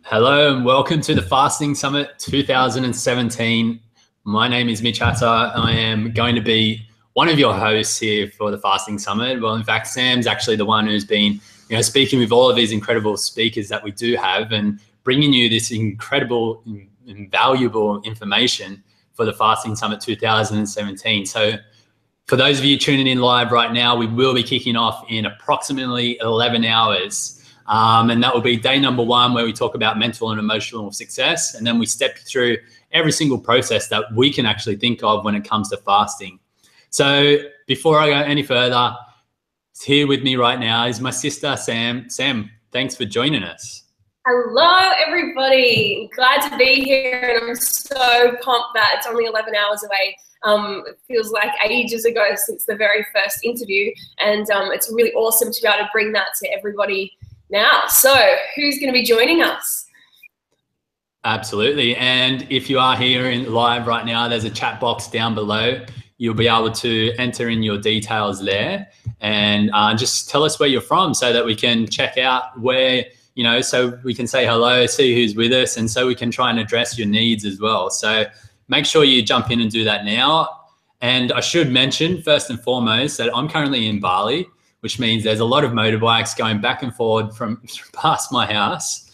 Hello and welcome to the Fasting Summit 2017. My name is Mitch Hatter. I am going to be one of your hosts here for the Fasting Summit. Well, in fact, Sam's actually the one who's been, speaking with all of these incredible speakers that we do have and bringing you this incredible and valuable information for the Fasting Summit 2017. So for those of you tuning in live right now, we will be kicking off in approximately 11 hours. And that will be day number 1, where we talk about mental and emotional success. And then we step through every single process that we can actually think of when it comes to fasting. So before I go any further, here with me right now is my sister, Sam. Sam, thanks for joining us. Hello, everybody. Glad to be here. And I'm so pumped that it's only 11 hours away. It feels like ages ago since the very first interview. And it's really awesome to be able to bring that to everybody now. So who's going to be joining us? Absolutely. And if you are here in live right now, there's a chat box down below. You'll be able to enter in your details there and just tell us where you're from so that we can check out where, so we can say hello, see who's with us, and so we can try and address your needs as well. So make sure you jump in and do that now. And I should mention first and foremost that I'm currently in Bali, which means there's a lot of motorbikes going back and forward from past my house.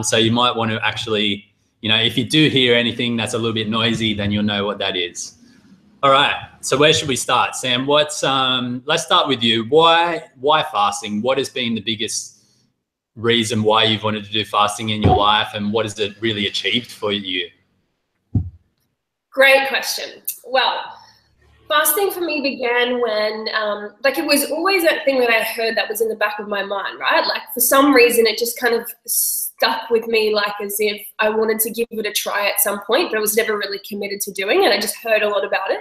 So you might want to actually, if you do hear anything that's a little bit noisy, then you'll know what that is. All right, so where should we start, Sam? Let's start with you. Why fasting? What has been the biggest reason why you've wanted to do fasting in your life, and what has it really achieved for you? Great question. Well, fasting for me began when, it was always that thing that I heard that was in the back of my mind, right? Like for some reason, it just kind of stuck with me, like as if I wanted to give it a try at some point, but I was never really committed to doing it. I just heard a lot about it.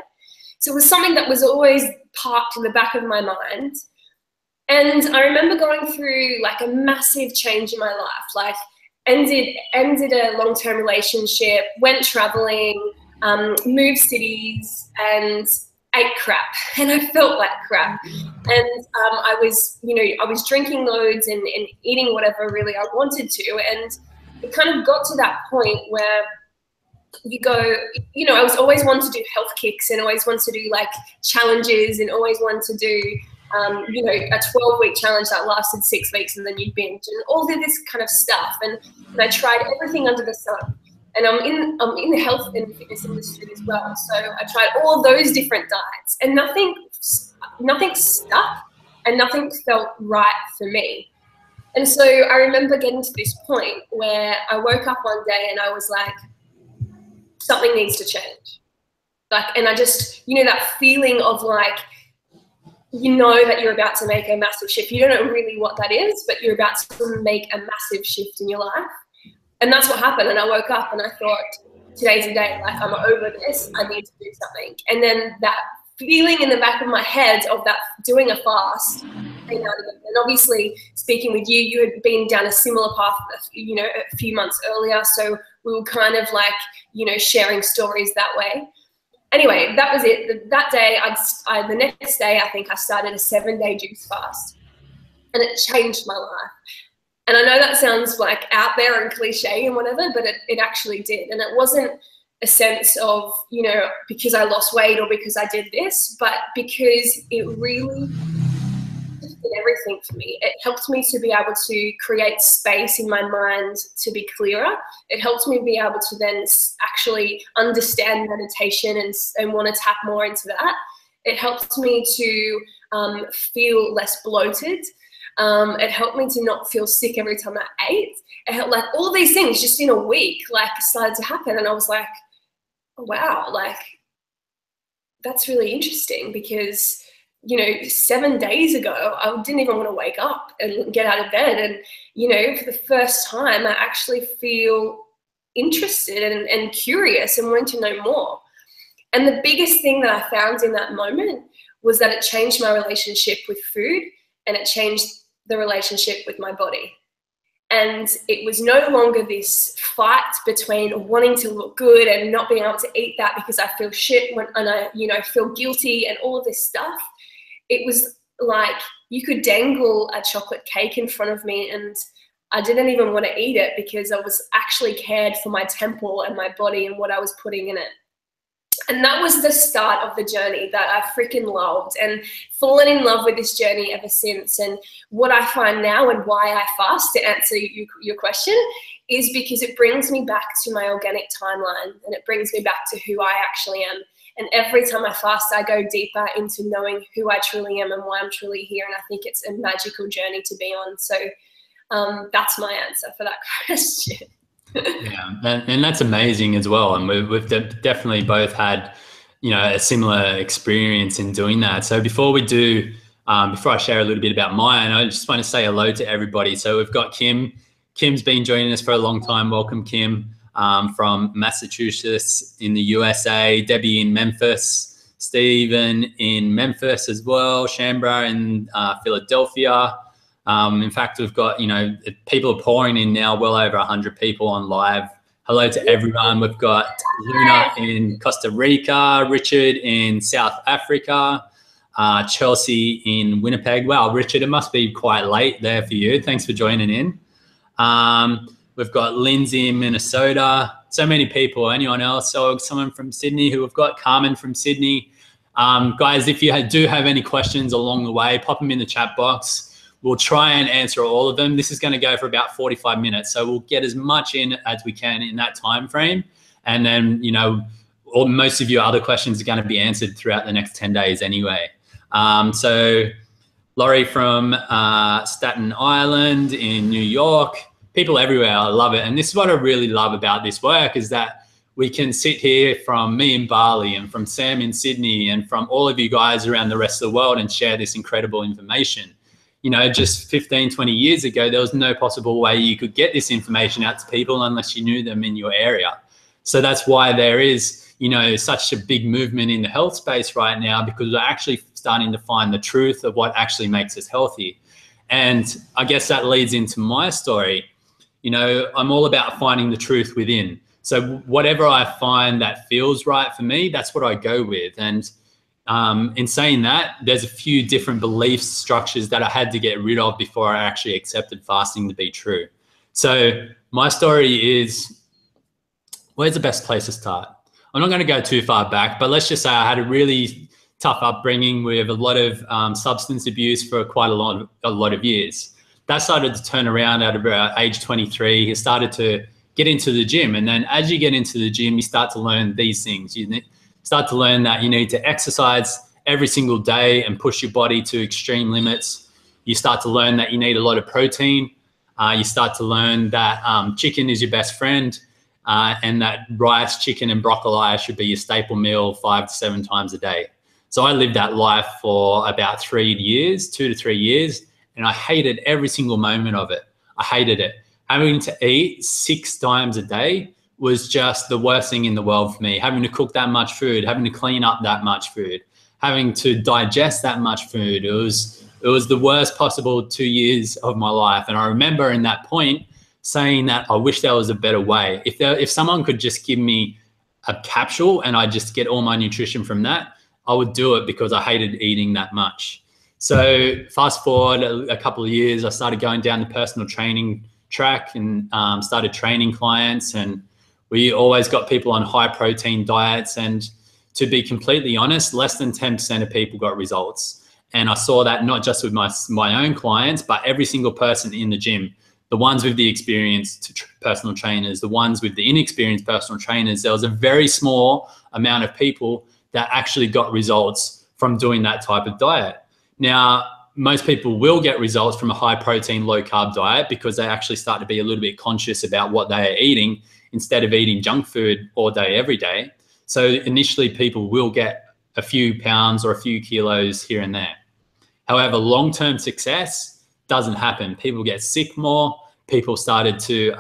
So it was something that was always parked in the back of my mind. And I remember going through like a massive change in my life, like ended a long-term relationship, went traveling, moved cities, and ate crap, and I felt like crap. And I was drinking loads and eating whatever really I wanted to. And it kind of got to that point where you go, I was always wanting to do health kicks and always wanted to do like challenges and always wanted to do, a 12-week challenge that lasted 6 weeks and then you'd binge and all of this kind of stuff. And I tried everything under the sun. And I'm in the health and fitness industry as well. So I tried all of those different diets and nothing stuck and nothing felt right for me. And so I remember getting to this point where I woke up one day and I was like, something needs to change. And I just, that feeling of like, that you're about to make a massive shift. You don't know really what that is, but you're about to make a massive shift in your life. And that's what happened. And I woke up and I thought, today's the day, like I'm over this, I need to do something. And then that feeling in the back of my head of that doing a fast, and obviously speaking with you, you had been down a similar path, a few months earlier. So we were kind of like, sharing stories that way. Anyway, that was it. That day, the next day, I think I started a 7-day juice fast, and it changed my life. And I know that sounds like out there and cliche and whatever, but it actually did. And it wasn't a sense of, because I lost weight or because I did this, but because it really did everything for me. It helped me to be able to create space in my mind to be clearer. It helped me be able to then actually understand meditation and want to tap more into that. It helped me to feel less bloated. It helped me to not feel sick every time I ate. It helped, like all these things just in a week, started to happen. And I was like, oh, wow, that's really interesting because, 7 days ago, I didn't even want to wake up and get out of bed. And, for the first time, I actually feel interested and curious and wanting to know more. And the biggest thing that I found in that moment was that it changed my relationship with food and it changed the relationship with my body. And it was no longer this fight between wanting to look good and not being able to eat that because I feel shit and I feel guilty and all of this stuff. It was like you could dangle a chocolate cake in front of me and I didn't even want to eat it because I was actually cared for my temple and my body and what I was putting in it. And that was the start of the journey that I freaking loved, and fallen in love with this journey ever since. And what I find now and why I fast, to answer your question, is because it brings me back to my organic timeline, and it brings me back to who I actually am. And every time I fast, I go deeper into knowing who I truly am and why I'm truly here. And I think it's a magical journey to be on. So that's my answer for that question. Yeah, and that's amazing as well. And we've definitely both had, you know, a similar experience in doing that. So before we do, before I share a little bit about mine, I just want to say hello to everybody. So we've got Kim. Kim's been joining us for a long time. Welcome, Kim, from Massachusetts in the USA. Debbie in Memphis. Stephen in Memphis as well. Shambra in Philadelphia. In fact, we've got, you know, people are pouring in now, well over 100 people on live. Hello to everyone. We've got Luna in Costa Rica, Richard in South Africa, Chelsea in Winnipeg. Wow, Richard, it must be quite late there for you. Thanks for joining in. We've got Lindsay in Minnesota. So many people. Anyone else? So someone from Sydney who we've got, Carmen from Sydney. Guys, if you do have any questions along the way, pop them in the chat box. We'll try and answer all of them. This is going to go for about 45 minutes. So we'll get as much in as we can in that time frame. And then, you know, most of your other questions are going to be answered throughout the next 10 days anyway. So Laurie from Staten Island in New York, people everywhere. I love it. And this is what I really love about this work, is that we can sit here from me in Bali and from Sam in Sydney and from all of you guys around the rest of the world and share this incredible information. You know, just 15, 20 years ago, there was no possible way you could get this information out to people unless you knew them in your area. So that's why there is, you know, such a big movement in the health space right now, because we're actually starting to find the truth of what actually makes us healthy. And I guess that leads into my story. You know, I'm all about finding the truth within. So whatever I find that feels right for me, that's what I go with. And in saying that, there's a few different belief structures that I had to get rid of before I actually accepted fasting to be true. So my story is, where's the best place to start? I'm not going to go too far back, but let's just say I had a really tough upbringing with a lot of substance abuse for quite a lot of years. That started to turn around at about age 23. I started to get into the gym. And then as you get into the gym, you start to learn these things. You start to learn that you need to exercise every single day and push your body to extreme limits. You start to learn that you need a lot of protein. You start to learn that chicken is your best friend, and that rice, chicken, and broccoli should be your staple meal 5 to 7 times a day. So I lived that life for about 3 years, 2 to 3 years, and I hated every single moment of it. I hated it. Having to eat 6 times a day was just the worst thing in the world for me. Having to cook that much food, having to clean up that much food, having to digest that much food. It was the worst possible 2 years of my life. And I remember in that point saying that I wish there was a better way. If someone could just give me a capsule and I just get all my nutrition from that, I would do it, because I hated eating that much. So fast forward a couple of years, I started going down the personal training track and started training clients, and we always got people on high protein diets. And to be completely honest, less than 10% of people got results. And I saw that not just with my own clients, but every single person in the gym, the ones with the experienced personal trainers, the ones with the inexperienced personal trainers. There was a very small amount of people that actually got results from doing that type of diet. Now, most people will get results from a high protein, low carb diet because they actually start to be a little bit conscious about what they are eating instead of eating junk food all day, every day. So initially people will get a few pounds or a few kilos here and there. However, long-term success doesn't happen. People get sick more. People started to,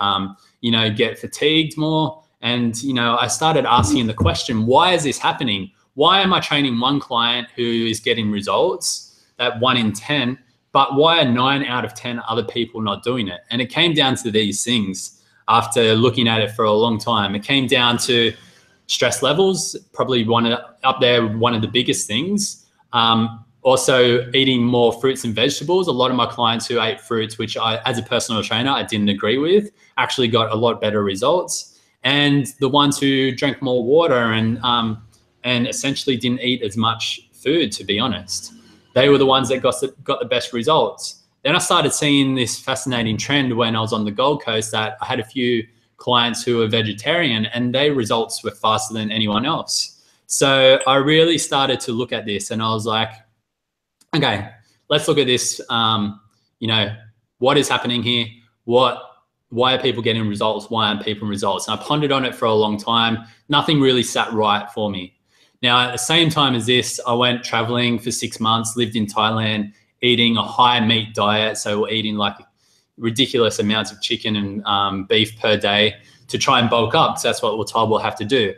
get fatigued more. And, I started asking the question, why is this happening? Why am I training one client who is getting results, that 1 in 10, but why are 9 out of 10 other people not doing it? And it came down to these things after looking at it for a long time. It came down to stress levels, probably one of the biggest things. Also eating more fruits and vegetables. A lot of my clients who ate fruits, which I, as a personal trainer, I didn't agree with, actually got a lot better results. And the ones who drank more water and essentially didn't eat as much food, to be honest, they were the ones that got the best results. Then I started seeing this fascinating trend when I was on the Gold Coast, that I had a few clients who were vegetarian and their results were faster than anyone else. So I really started to look at this and I was like, okay, let's look at this. You know, what is happening here? Why are people getting results? Why aren't people results? And I pondered on it for a long time. Nothing really sat right for me. Now, at the same time as this, I went traveling for 6 months, lived in Thailand, eating a high meat diet. So we're eating like ridiculous amounts of chicken and beef per day to try and bulk up. So that's what we're told we'll have to do.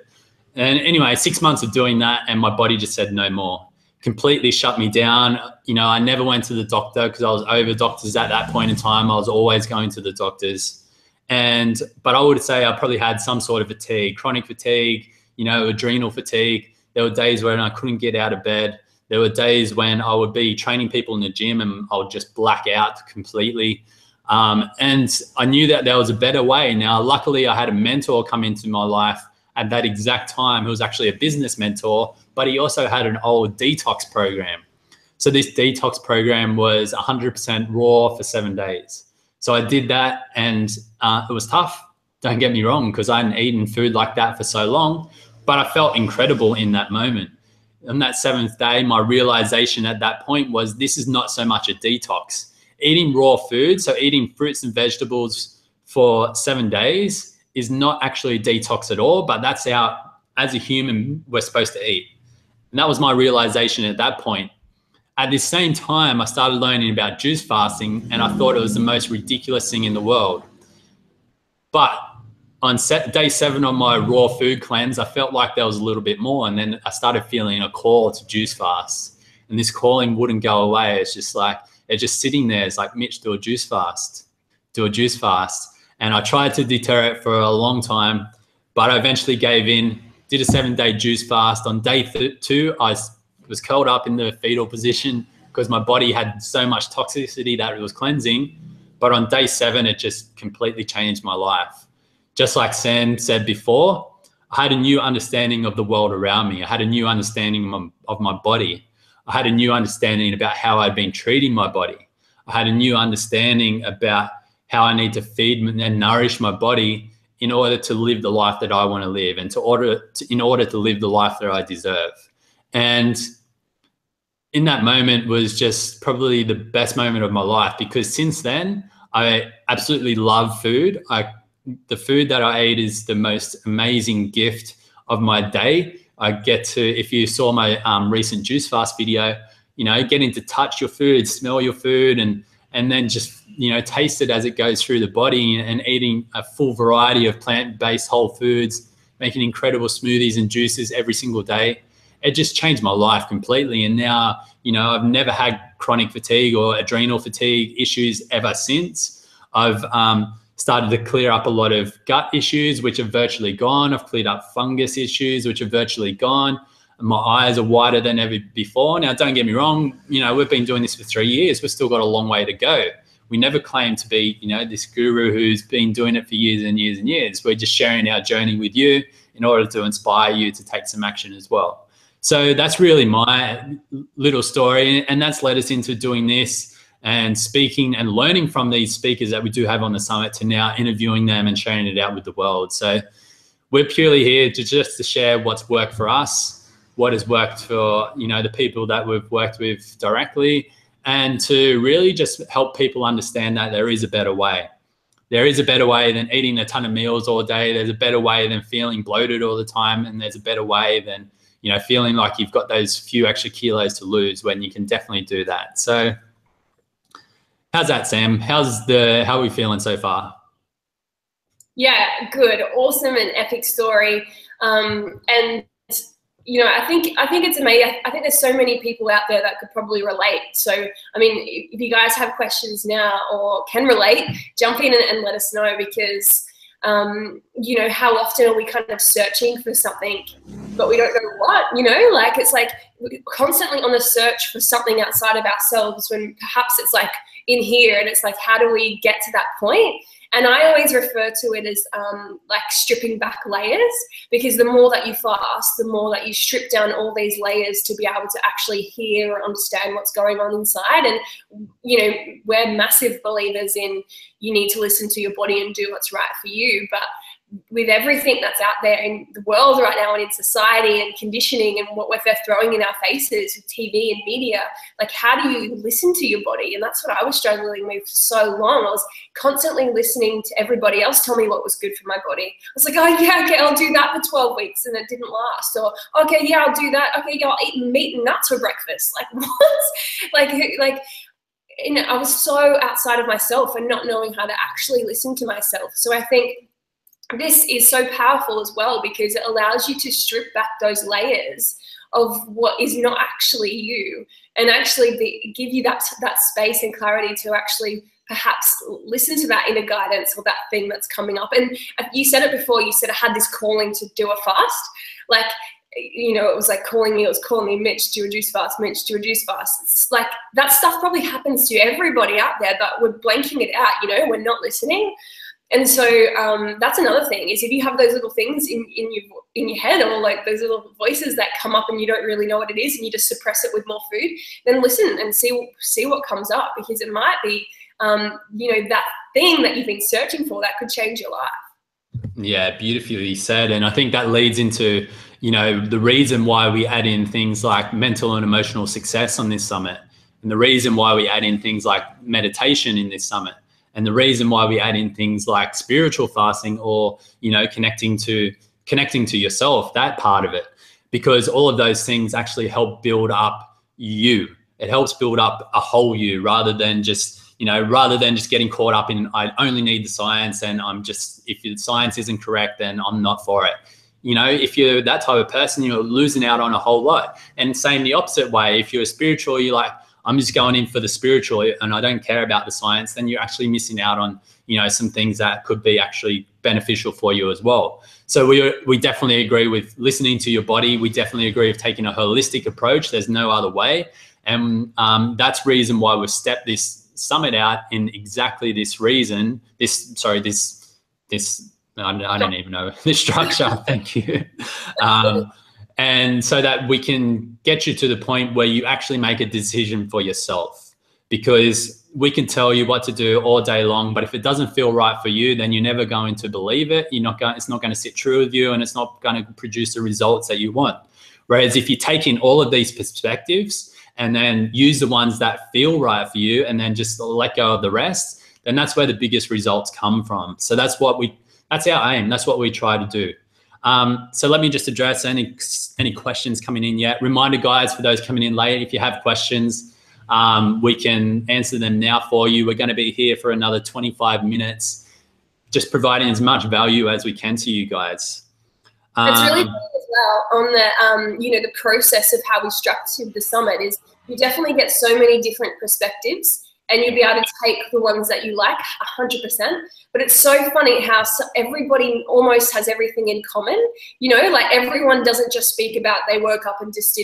And anyway, 6 months of doing that, and my body just said no more. Completely shut me down. You know, I never went to the doctor because I was over doctors at that point in time. I was always going to the doctors. But I would say I probably had some sort of fatigue, chronic fatigue, you know, adrenal fatigue. There were days when I couldn't get out of bed. There were days when I would be training people in the gym and I would just black out completely. And I knew that there was a better way. Now, luckily, I had a mentor come into my life at that exact time who was actually a business mentor, but he also had an old detox program. So this detox program was 100% raw for 7 days. So I did that, and it was tough. Don't get me wrong, because I hadn't eaten food like that for so long, but I felt incredible in that moment. On that 7th day, my realization at that point was this is not so much a detox. Eating raw food, so eating fruits and vegetables for 7 days, is not actually a detox at all, but that's how, as a human, we're supposed to eat. And that was my realization at that point. At the same time, I started learning about juice fasting, and I thought it was the most ridiculous thing in the world. But on day 7 of my raw food cleanse, I felt like there was a little bit more. And then I started feeling a call to juice fast. And this calling wouldn't go away. It's just like, it's just sitting there. It's like, Mitch, do a juice fast. Do a juice fast. And I tried to deter it for a long time, but I eventually gave in, did a 7-day juice fast. On day 2, I was curled up in the fetal position because my body had so much toxicity that it was cleansing. But on day 7, it just completely changed my life. Just like Sam said before, I had a new understanding of the world around me. I had a new understanding of my body. I had a new understanding about how I'd been treating my body. I had a new understanding about how I need to feed and nourish my body in order to live the life that I want to live, and in order to live the life that I deserve. And in that moment was just probably the best moment of my life, because since then, I absolutely love food. The food that I eat is the most amazing gift of my day. I get to, if you saw my recent juice fast video, you know, getting to touch your food, smell your food, and then just, you know, taste it as it goes through the body, and eating a full variety of plant-based whole foods, making incredible smoothies and juices every single day. It just changed my life completely. And now, you know, I've never had chronic fatigue or adrenal fatigue issues ever since. I've started to clear up a lot of gut issues, which are virtually gone. I've cleared up fungus issues, which are virtually gone. My eyes are wider than ever before. Now, don't get me wrong, you know, we've been doing this for 3 years. We've still got a long way to go. We never claim to be, you know, this guru who's been doing it for years and years and years. We're just sharing our journey with you in order to inspire you to take some action as well. So that's really my little story, and that's led us into doing this and speaking and learning from these speakers that we do have on the summit, to now interviewing them and sharing it out with the world. So we're purely here to share what's worked for us, what has worked for, you know, the people that we've worked with directly, and to really just help people understand that there is a better way. There is a better way than eating a ton of meals all day. There's a better way than feeling bloated all the time. And there's a better way than, you know, feeling like you've got those few extra kilos to lose, when you can definitely do that. So how's that, Sam? How are we feeling so far? Yeah, good, awesome, and epic story. And you know, I think it's amazing. I think there's so many people out there that could probably relate. So, I mean, if you guys have questions now or can relate, jump in and let us know, because you know, how often are we kind of searching for something but we don't know what, you know, like it's like we're constantly on the search for something outside of ourselves when perhaps it's like in here, and it's like, how do we get to that point? And I always refer to it as like stripping back layers, because the more that you fast, the more that you strip down all these layers to be able to actually hear and understand what's going on inside. And, you know, we're massive believers in you need to listen to your body and do what's right for you. But with everything that's out there in the world right now and in society and conditioning and what they're throwing in our faces with TV and media, like how do you listen to your body? And that's what I was struggling with for so long. I was constantly listening to everybody else tell me what was good for my body. I was like, oh yeah, okay, I'll do that for 12 weeks, and it didn't last. Or okay, yeah, I'll do that. Okay, yeah, I'll eat meat and nuts for breakfast. Like what? like you know, I was so outside of myself and not knowing how to actually listen to myself. So I think this is so powerful as well, because it allows you to strip back those layers of what is not actually you, and actually give you that space and clarity to actually perhaps listen to that inner guidance or that thing that's coming up. And you said it before, you said I had this calling to do a fast. Like, you know, it was like calling me, Mitch, do a juice fast, Mitch, do a juice fast. It's like that stuff probably happens to everybody out there, but we're blanking it out, you know, we're not listening. And so that's another thing, is if you have those little things in your head, or like those little voices that come up and you don't really know what it is and you just suppress it with more food, then listen and see what comes up, because it might be, you know, that thing that you've been searching for that could change your life. Yeah, beautifully said. And I think that leads into, you know, the reason why we add in things like mental and emotional success on this summit, and the reason why we add in things like meditation in this summit, and the reason why we add in things like spiritual fasting, or, you know, connecting to yourself, that part of it, because all of those things actually help build up you. It helps build up a whole you, rather than just getting caught up in, I only need the science, and if the science isn't correct, then I'm not for it. You know, if you're that type of person, you're losing out on a whole lot. And same the opposite way. If you're spiritual, you're like, I'm just going in for the spiritual and I don't care about the science, then you're actually missing out on, you know, some things that could be actually beneficial for you as well. So we definitely agree with listening to your body. We definitely agree with taking a holistic approach. There's no other way. And that's reason why we've stepped this summit out in exactly this reason. I don't even know this structure. Thank you. And so that we can get you to the point where you actually make a decision for yourself, because we can tell you what to do all day long, but if it doesn't feel right for you, then you're never going to believe it. It's not going to sit true with you, and it's not going to produce the results that you want. Whereas if you take in all of these perspectives and then use the ones that feel right for you, and then just let go of the rest, then that's where the biggest results come from. So that's our aim. That's what we try to do. So let me just address any questions coming in yet. Reminder, guys, for those coming in late, if you have questions, we can answer them now for you. We're going to be here for another 25 minutes, just providing as much value as we can to you guys. It's really funny as well on the, you know, the process of how we structured the summit is you definitely get so many different perspectives, and you'll be able to take the ones that you like 100%. But it's so funny how everybody almost has everything in common. You know, like everyone doesn't just speak about they woke up and just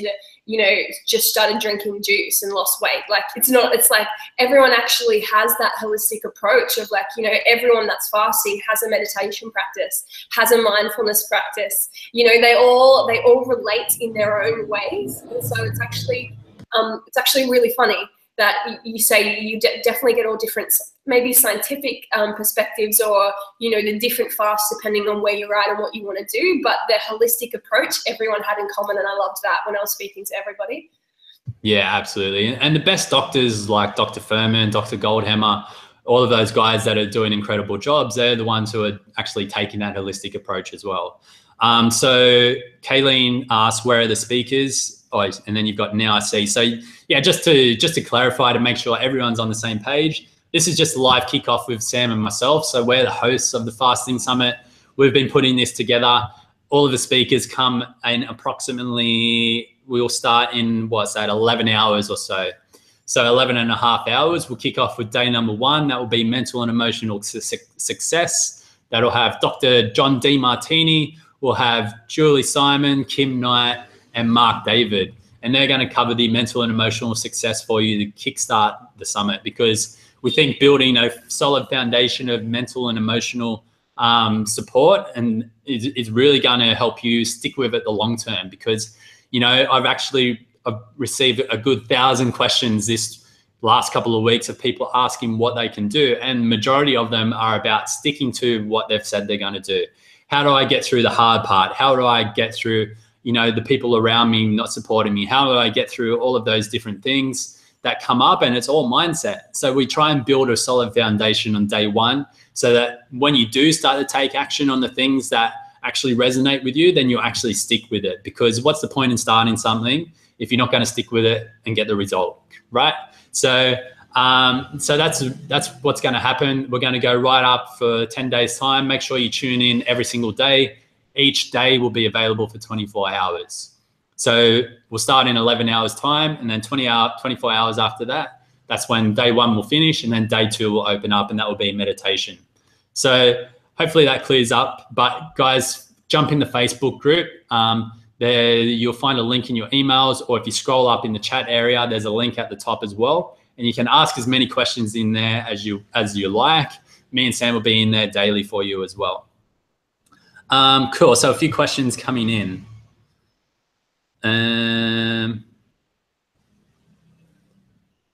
just started drinking juice and lost weight. Like it's like everyone actually has that holistic approach of like, you know, everyone that's fasting has a meditation practice, has a mindfulness practice. You know, they all relate in their own ways. And so it's actually really funny that you say you definitely get all different, maybe scientific perspectives, or, you know, the different fasts depending on where you're at and what you want to do. But the holistic approach everyone had in common, and I loved that when I was speaking to everybody. Yeah, absolutely. And the best doctors like Dr. Furman, Dr. Goldhammer, all of those guys that are doing incredible jobs, they're the ones who are actually taking that holistic approach as well. So Kayleen asked, where are the speakers? Oh, and then you've got now I see. So yeah, just to clarify, to make sure everyone's on the same page, this is just a live kickoff with Sam and myself. So we're the hosts of the Fasting Summit. We've been putting this together. All of the speakers come in approximately, we'll start in, 11 hours or so. So 11 and a half hours. We'll kick off with day number 1. That will be mental and emotional success. That'll have Dr. John D. Martini we'll have Julie Simon, Kim Knight, and Mark David. And they're going to cover the mental and emotional success for you to kickstart the summit, because we think building a solid foundation of mental and emotional support and is really going to help you stick with it the long term. Because, you know, I've received a good 1,000 questions this last couple of weeks of people asking what they can do, and majority of them are about sticking to what they've said they're going to do. How do I get through the hard part? How do I get through, you know, the people around me not supporting me? How do I get through all of those different things that come up? And it's all mindset. So we try and build a solid foundation on day one, so that when you do start to take action on the things that actually resonate with you, then you'll actually stick with it. Because what's the point in starting something if you're not going to stick with it and get the result, right? So that's what's going to happen. We're going to go right up for 10 days time. Make sure you tune in every single day. Each day will be available for 24 hours. So we'll start in 11 hours time, and then 24 hours after that, that's when day one will finish, and then day two will open up, and that will be meditation. So hopefully that clears up. But guys, jump in the Facebook group. There you'll find a link in your emails, or if you scroll up in the chat area, there's a link at the top as well. And you can ask as many questions in there as you like. Me and Sam will be in there daily for you as well. Cool. So a few questions coming in.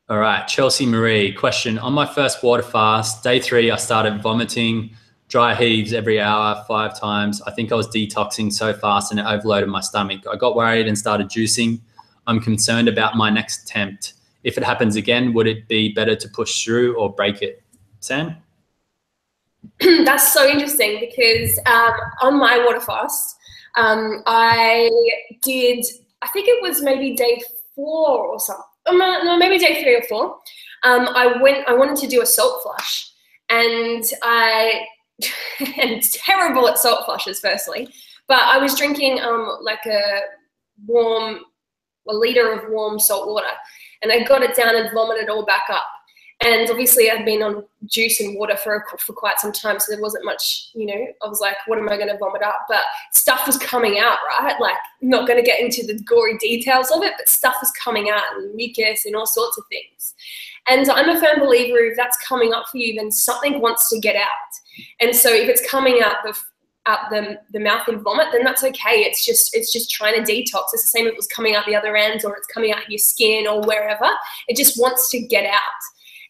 All right, Chelsea Marie, question. On my first water fast, day 3, I started vomiting, dry heaves every hour, 5 times. I think I was detoxing so fast and it overloaded my stomach. I got worried and started juicing. I'm concerned about my next attempt. If it happens again, would it be better to push through or break it? Sam? That's so interesting, because on my water fast, I think it was maybe day 4 or something. No, maybe day 3 or 4. I wanted to do a salt flush, and and terrible at salt flushes, firstly. But I was drinking like a liter of warm salt water, and I got it down and vomited all back up. And obviously I'd been on juice and water for quite some time, so there wasn't much, you know, I was like, what am I going to vomit up? But stuff was coming out, right? Like, I'm not going to get into the gory details of it, but stuff was coming out, and mucus and all sorts of things. And I'm a firm believer, if that's coming up for you, then something wants to get out. And so if it's coming out the mouth in vomit, then that's okay. It's just trying to detox. It's the same if it was coming out the other end, or it's coming out your skin or wherever. It just wants to get out.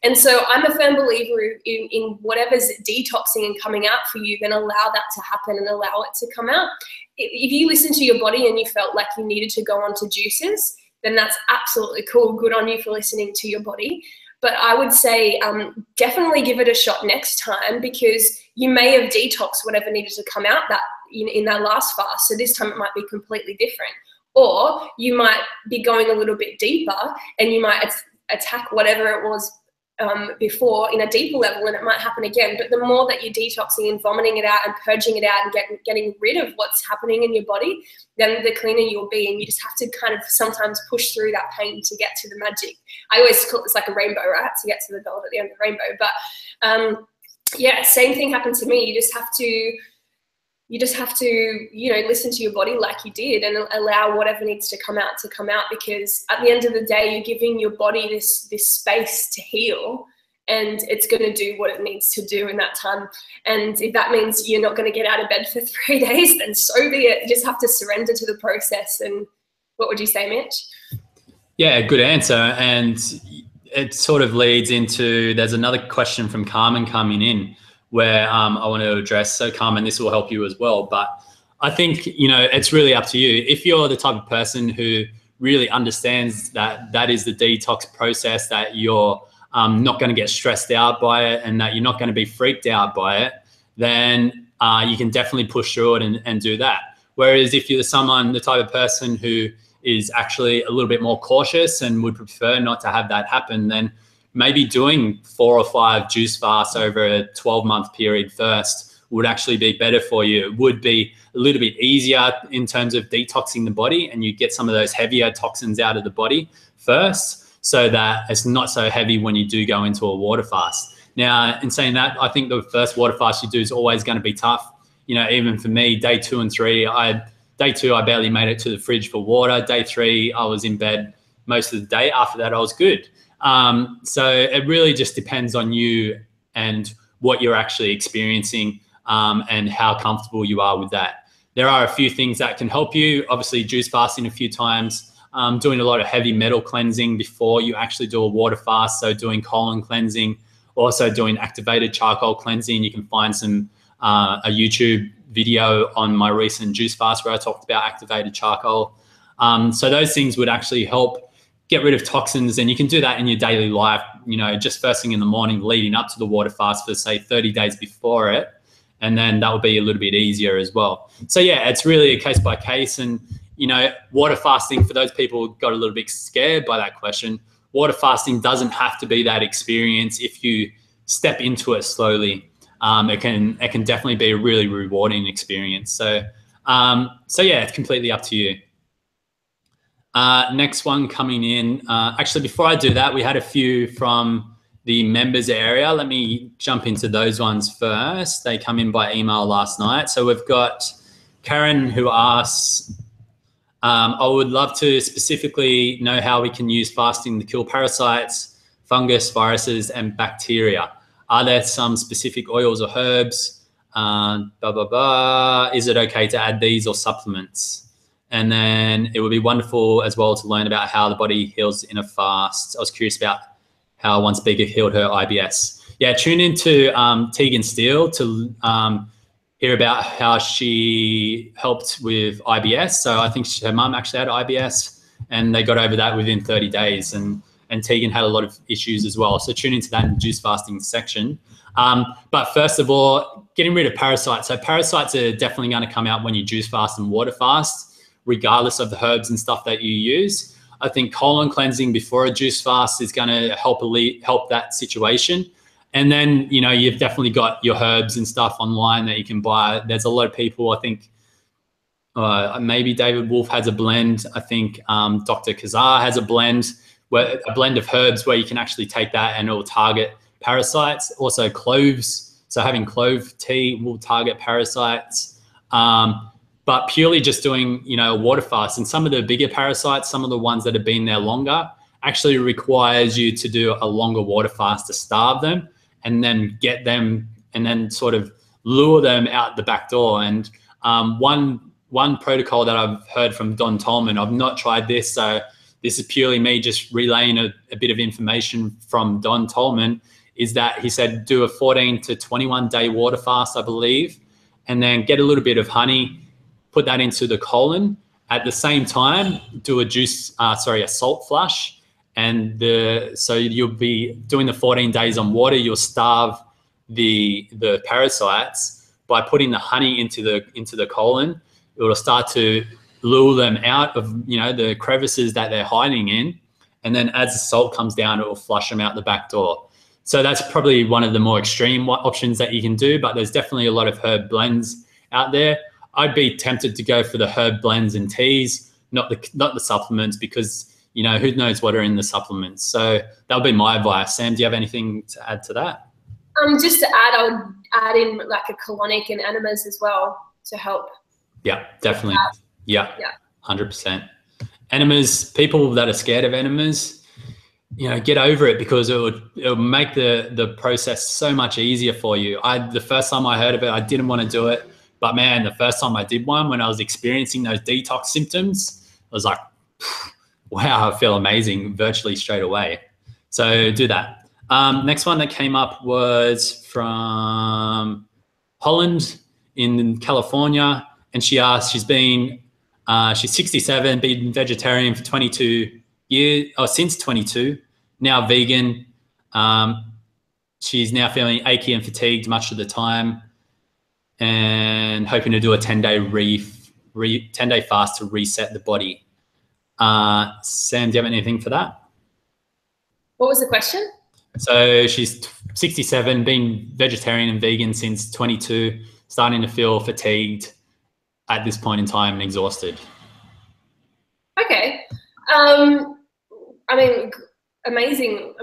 And so I'm a firm believer in whatever's detoxing and coming out for you, then allow that to happen and allow it to come out. If you listen to your body and you felt like you needed to go on to juices, then that's absolutely cool. Good on you for listening to your body. But I would say definitely give it a shot next time, because you may have detoxed whatever needed to come out that in that last fast. So this time it might be completely different. Or you might be going a little bit deeper, and you might attack whatever it was before in a deeper level, and it might happen again. But the more that you're detoxing and vomiting it out and purging it out and getting rid of what's happening in your body, then the cleaner you'll be. And you just have to kind of sometimes push through that pain to get to the magic. I always call it, it's like a rainbow, right? To get to the gold at the end of the rainbow. But yeah, same thing happened to me. You just have to, you know, listen to your body like you did, and allow whatever needs to come out, because at the end of the day, you're giving your body this space to heal, and it's going to do what it needs to do in that time. And if that means you're not going to get out of bed for 3 days, then so be it. You just have to surrender to the process. And what would you say, Mitch? Yeah, good answer. And it sort of leads into, there's another question from Carmen coming in, where I want to address. So Carmen, this will help you as well. But I think, you know, it's really up to you. If you're the type of person who really understands that is the detox process, that you're not going to get stressed out by it, and that you're not going to be freaked out by it, then you can definitely push through it and do that. Whereas if you're the type of person who is actually a little bit more cautious and would prefer not to have that happen, then maybe doing 4 or 5 juice fasts over a 12-month period first would actually be better for you. It would be a little bit easier in terms of detoxing the body, and you get some of those heavier toxins out of the body first, so that it's not so heavy when you do go into a water fast. Now, in saying that, I think the first water fast you do is always going to be tough. you know, even for me, day 2 and 3, day 2, I barely made it to the fridge for water. Day 3, I was in bed most of the day. After that, I was good. So it really just depends on you and what you're actually experiencing, and how comfortable you are with that. There are a few things that can help you. Obviously, juice fasting a few times, doing a lot of heavy metal cleansing before you actually do a water fast. So doing colon cleansing, also doing activated charcoal cleansing. You can find a YouTube video on my recent juice fast where I talked about activated charcoal. So those things would actually help get rid of toxins, and you can do that in your daily life, you know, just first thing in the morning leading up to the water fast for say 30 days before it. And then that will be a little bit easier as well. So yeah, it's really a case by case. And, you know, water fasting, for those people who got a little bit scared by that question, water fasting doesn't have to be that experience if you step into it slowly. It can definitely be a really rewarding experience. So yeah, it's completely up to you. Next one coming in. Actually, before I do that, we had a few from the members area. Let me jump into those ones first. They come in by email last night. So we've got Karen who asks, I would love to specifically know how we can use fasting to kill parasites, fungus, viruses, and bacteria. Are there some specific oils or herbs? Is it okay to add these or supplements? And then it would be wonderful as well to learn about how the body heals in a fast. I was curious about how one speaker healed her IBS. Yeah, tune into Tegan Steele to hear about how she helped with IBS. So I think her mum actually had IBS, and they got over that within 30 days. And Tegan had a lot of issues as well. So tune into that in the juice fasting section. But first of all, getting rid of parasites. So parasites are definitely going to come out when you juice fast and water fast, regardless of the herbs and stuff that you use. I think colon cleansing before a juice fast is going to help that situation. And then, you know, you've definitely got your herbs and stuff online that you can buy. There's a lot of people, I think, maybe David Wolf has a blend. I think Dr. Kazar has a blend of herbs where you can actually take that and it will target parasites. Also cloves. So having clove tea will target parasites. But purely just doing, you know, a water fast, and some of the bigger parasites, some of the ones that have been there longer, actually requires you to do a longer water fast to starve them and then get them and then sort of lure them out the back door. And one protocol that I've heard from Don Tolman, I've not tried this, so this is purely me just relaying a bit of information from Don Tolman, is that he said do a 14 to 21 day water fast, I believe, and then get a little bit of honey, put that into the colon. At the same time, do a salt flush. And so you'll be doing the 14 days on water. You'll starve the parasites by putting the honey into the colon. It will start to lure them out of, you know, the crevices that they're hiding in. And then as the salt comes down, it will flush them out the back door. So that's probably one of the more extreme options that you can do, but there's definitely a lot of herb blends out there. I'd be tempted to go for the herb blends and teas, not the supplements, because, you know, who knows what are in the supplements. So that would be my advice. Sam, do you have anything to add to that? Just to add, I would add in like a colonic and enemas as well to help. Yeah, definitely. Yeah, 100%. Enemas, people that are scared of enemas, you know, get over it, because it'll make the process so much easier for you. The first time I heard of it, I didn't want to do it. But man, the first time I did one, when I was experiencing those detox symptoms, I was like, wow, I feel amazing virtually straight away. So do that. Next one that came up was from Holland in California. And she asked, she's 67, been vegetarian for 22 years, or since 22, now vegan. She's now feeling achy and fatigued much of the time, and hoping to do a 10-day 10-day fast to reset the body. Sam, do you have anything for that? What was the question? So she's 67, been vegetarian and vegan since 22, starting to feel fatigued at this point in time and exhausted. Okay. I mean, amazing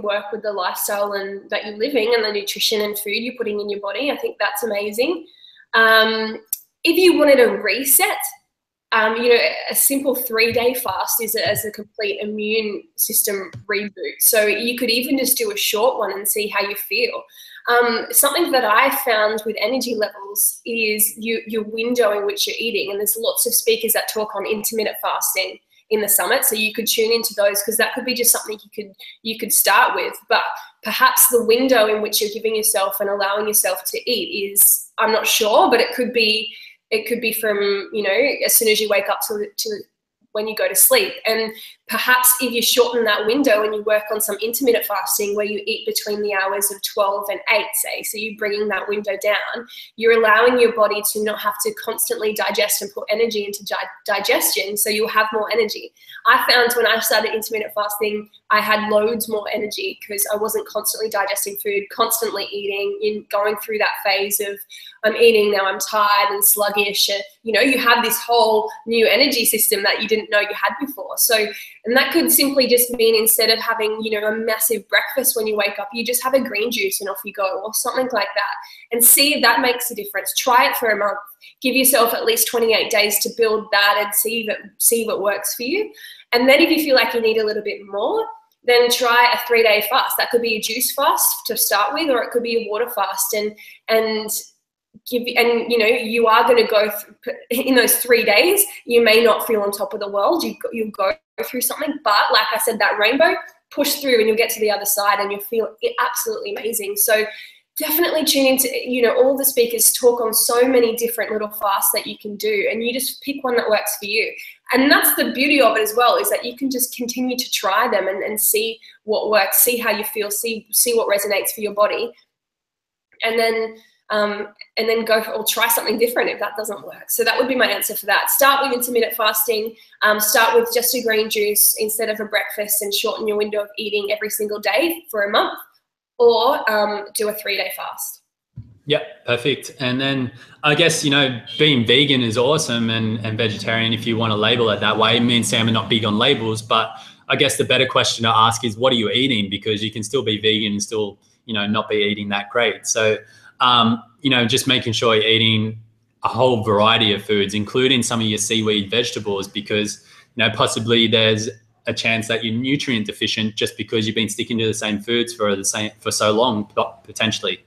work with the lifestyle and that you're living and the nutrition and food you're putting in your body. I think that's amazing. If you wanted a reset, you know, a simple 3-day fast is as a complete immune system reboot. So you could even just do a short one and see how you feel. Something that I found with energy levels is your window in which you're eating. And there's lots of speakers that talk on intermittent fasting in the summit. So you could tune into those, because that could be just something you could start with. But perhaps the window in which you're giving yourself and allowing yourself to eat is, I'm not sure, but it could be from, you know, as soon as you wake up to when you go to sleep. And perhaps if you shorten that window and you work on some intermittent fasting where you eat between the hours of 12 and 8, say, so you're bringing that window down, you're allowing your body to not have to constantly digest and put energy into digestion, so you'll have more energy. I found when I started intermittent fasting, I had loads more energy because I wasn't constantly digesting food, constantly eating, going through that phase of I'm eating, now I'm tired and sluggish. You know, you have this whole new energy system that you didn't know you had before. So, and that could simply just mean instead of having, you know, a massive breakfast when you wake up, you just have a green juice and off you go, or something like that. And see if that makes a difference. Try it for a month. Give yourself at least 28 days to build that and see what works for you. And then if you feel like you need a little bit more, then try a 3-day fast. That could be a juice fast to start with, or it could be a water fast. And you know, you are going to go through, in those 3 days, you may not feel on top of the world. You'll go through something, but like I said, that rainbow, push through and you'll get to the other side and you'll feel absolutely amazing. So definitely tune into, you know, all the speakers talk on so many different little fasts that you can do, and you just pick one that works for you. And that's the beauty of it as well, is that you can just continue to try them and see what works, see how you feel, see what resonates for your body. And then go for, or try something different if that doesn't work. So that would be my answer for that. Start with intermittent fasting. Start with just a green juice instead of a breakfast, and shorten your window of eating every single day for a month, or do a 3-day fast. Yep, perfect. And then I guess, you know, being vegan is awesome, and vegetarian, if you want to label it that way. Me and Sam are not big on labels, but I guess the better question to ask is, what are you eating? Because you can still be vegan and still, you know, not be eating that great. So, you know, just making sure you're eating a whole variety of foods, including some of your seaweed vegetables, because, you know, possibly there's a chance that you're nutrient deficient just because you've been sticking to the same foods for so long, potentially.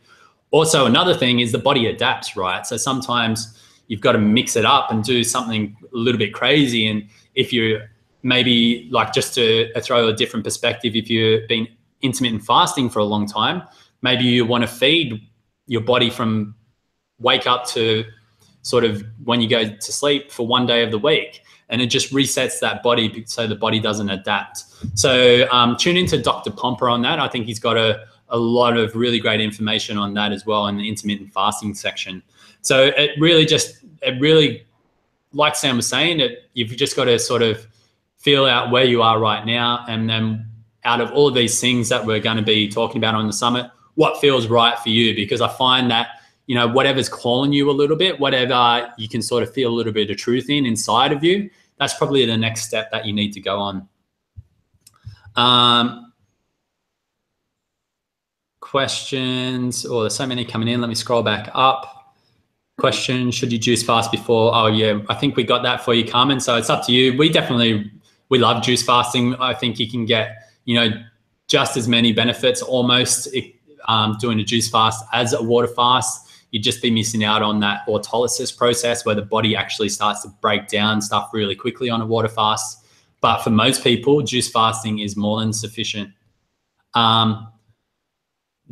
Also, another thing is the body adapts, right? So sometimes you've got to mix it up and do something a little bit crazy. And if you maybe, like, just to throw a different perspective, if you've been intermittent fasting for a long time, maybe you want to feed your body from wake up to sort of when you go to sleep for 1 day of the week, and it just resets that body so the body doesn't adapt. So tune into Dr. Pomper on that. I think he's got a lot of really great information on that as well in the intermittent fasting section. So it really, like Sam was saying, you've just got to sort of feel out where you are right now, and then out of all of these things that we're going to be talking about on the summit, what feels right for you? Because I find that, you know, whatever's calling you a little bit, whatever you can sort of feel a little bit of truth inside of you, that's probably the next step that you need to go on. Questions, oh, there's so many coming in. Let me scroll back up. Question, should you juice fast before? Oh yeah, I think we got that for you, Carmen. So it's up to you. We love juice fasting. I think you can get, you know, just as many benefits almost doing a juice fast as a water fast. You'd just be missing out on that autolysis process where the body actually starts to break down stuff really quickly on a water fast. But for most people, juice fasting is more than sufficient.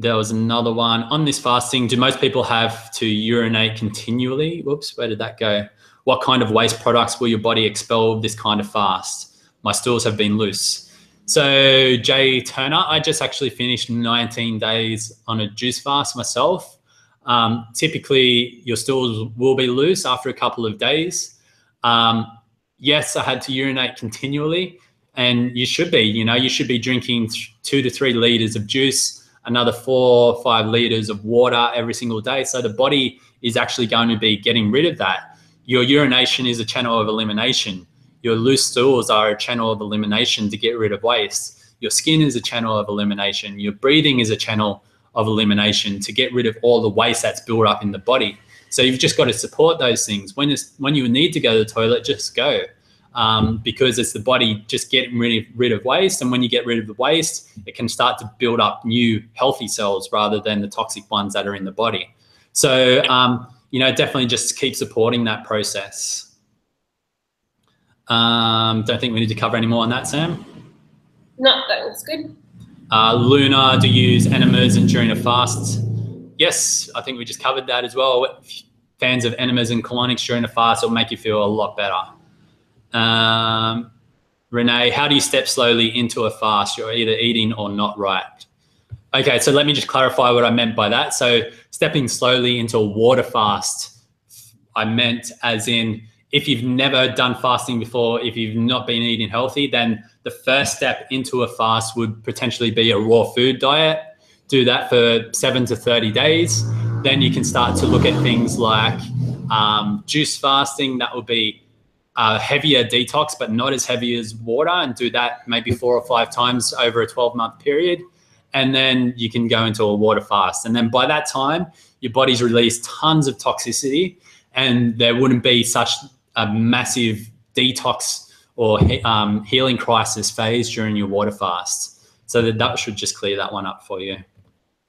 There was another one on this fasting. Do most people have to urinate continually? Whoops, where did that go? What kind of waste products will your body expel this kind of fast? My stools have been loose. So Jay Turner, I just actually finished 19 days on a juice fast myself. Typically your stools will be loose after a couple of days. Yes, I had to urinate continually, and you should be, you know, you should be drinking 2 to 3 liters of juice, another 4 or 5 liters of water every single day. So the body is actually going to be getting rid of that. Your urination is a channel of elimination. Your loose stools are a channel of elimination to get rid of waste. Your skin is a channel of elimination. Your breathing is a channel of elimination to get rid of all the waste that's built up in the body. So you've just got to support those things. When you need to go to the toilet, just go. Because it's the body just getting rid of waste. And when you get rid of the waste, it can start to build up new healthy cells rather than the toxic ones that are in the body. So, definitely just keep supporting that process. Don't think we need to cover any more on that, Sam. No, that was good. Luna, do you use enemas during a fast? Yes, I think we just covered that as well. Fans of enemas and colonics during a fast will make you feel a lot better. Renee, how do you step slowly into a fast? You're either eating or not right. Okay, so let me just clarify what I meant by that. So stepping slowly into a water fast, I meant as in if you've never done fasting before, if you've not been eating healthy, then the first step into a fast would potentially be a raw food diet. Do that for 7 to 30 days. Then you can start to look at things like juice fasting. That will be heavier detox, but not as heavy as water, and do that maybe 4 or 5 times over a 12-month period. And then you can go into a water fast. And then by that time, your body's released tons of toxicity, and there wouldn't be such a massive detox or healing crisis phase during your water fast. So that should just clear that one up for you.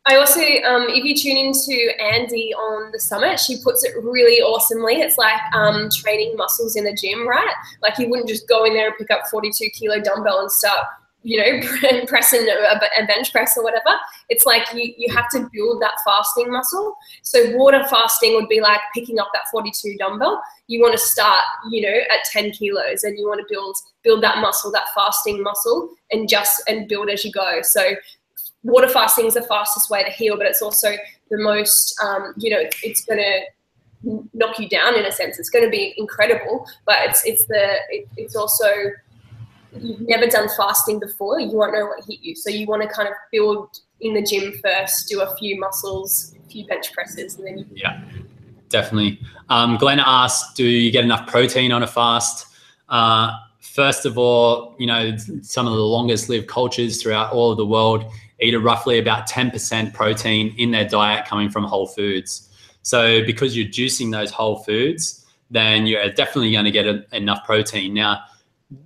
I also, if you tune into Andy on the summit, she puts it really awesomely. It's like training muscles in the gym, right? Like you wouldn't just go in there and pick up 42-kilo dumbbell and start, pressing a bench press or whatever. It's like you have to build that fasting muscle. So water fasting would be like picking up that 42 dumbbell. You want to start, at 10 kilos, and you want to build that muscle, that fasting muscle, and build as you go. So water fasting is the fastest way to heal, but it's also the most, it's going to knock you down in a sense. It's going to be incredible, but it's also, you've never done fasting before, you won't know what hit you. So you want to kind of build in the gym first, do a few muscles, a few bench presses, and then Yeah, definitely. Glenn asked, do you get enough protein on a fast? First of all, some of the longest lived cultures throughout all of the world eat roughly about 10% protein in their diet coming from whole foods. So because you're juicing those whole foods, then you're definitely going to get enough protein. Now,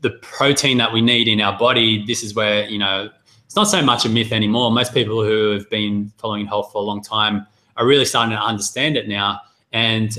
the protein that we need in our body, this is where, it's not so much a myth anymore. Most people who have been following health for a long time are really starting to understand it now. And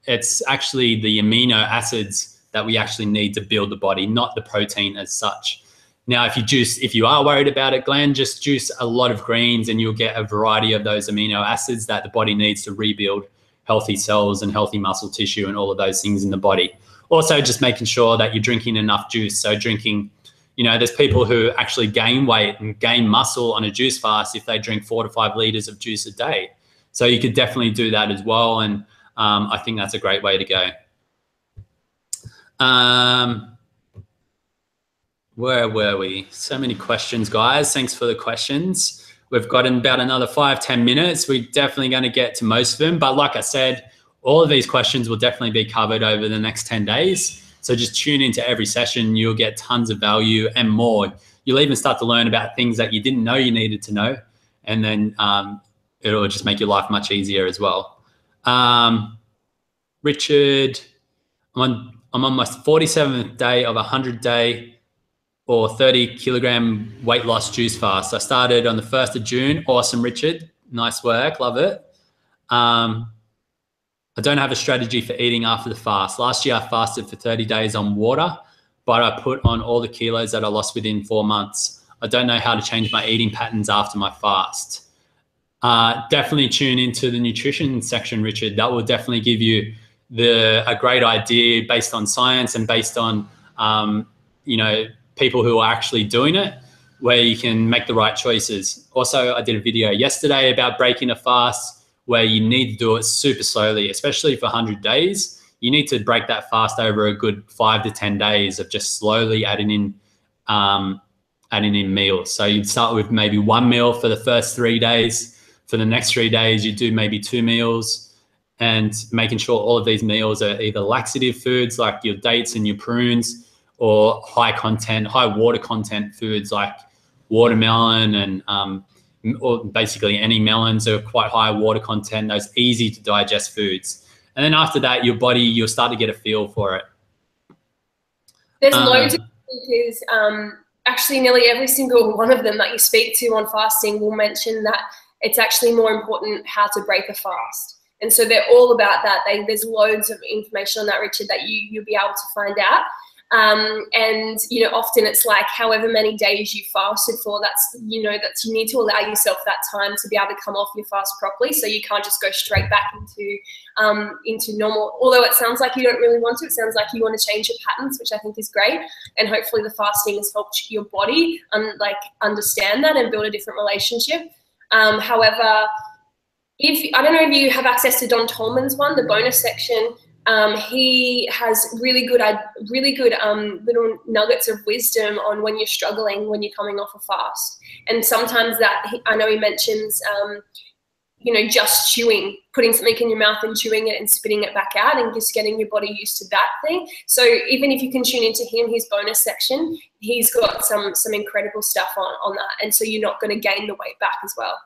it's actually the amino acids that we actually need to build the body, not the protein as such. Now, if you are worried about it, Glenn, just juice a lot of greens and you'll get a variety of those amino acids that the body needs to rebuild healthy cells and healthy muscle tissue and all of those things in the body. Also, just making sure that you're drinking enough juice. So drinking, there's people who actually gain weight and gain muscle on a juice fast if they drink 4 to 5 liters of juice a day. So you could definitely do that as well. And I think that's a great way to go. Where were we? So many questions, guys. Thanks for the questions. We've got about another 5-10 minutes. We're definitely going to get to most of them. But like I said, all of these questions will definitely be covered over the next 10 days. So just tune into every session. You'll get tons of value and more. You'll even start to learn about things that you didn't know you needed to know. And then it'll just make your life much easier as well. Richard, I'm on my 47th day of a 100-day or 30-kilogram weight loss juice fast. I started on the 1st of June. Awesome, Richard. Nice work. Love it. I don't have a strategy for eating after the fast. Last year, I fasted for 30 days on water, but I put on all the kilos that I lost within 4 months. I don't know how to change my eating patterns after my fast. Definitely tune into the nutrition section, Richard. That will definitely give you a great idea based on science and based on, people who are actually doing it, where you can make the right choices. Also, I did a video yesterday about breaking a fast where you need to do it super slowly, especially for 100 days. You need to break that fast over a good 5 to 10 days of just slowly adding in meals. So you'd start with maybe 1 meal for the first 3 days. For the next 3 days, you do maybe 2 meals, and making sure all of these meals are either laxative foods like your dates and your prunes, or high water content foods like watermelon and or basically any melons are quite high water content, those easy to digest foods. And then after that, your body, you'll start to get a feel for it. There's loads of speakers, actually nearly every single one of them that you speak to on fasting will mention that it's actually more important how to break a fast. And so they're all about that. There's loads of information on that, Richard, that you'll be able to find out. And, you know, often it's like however many days you fasted for, that's, you know, that's, you need to allow yourself that time to be able to come off your fast properly. So you can't just go straight back into normal. Although it sounds like you don't really want to, it sounds like you want to change your patterns, which I think is great. And hopefully the fasting has helped your body understand that and build a different relationship. However, I don't know if you have access to Don Tolman's one, the bonus section. He has really good little nuggets of wisdom on when you're struggling, when you're coming off a fast. And sometimes I know he mentions, you know, just chewing, putting something in your mouth and chewing it and spitting it back out and just getting your body used to that thing. So even if you can tune into his bonus section, he's got some incredible stuff on that. And so you're not going to gain the weight back as well.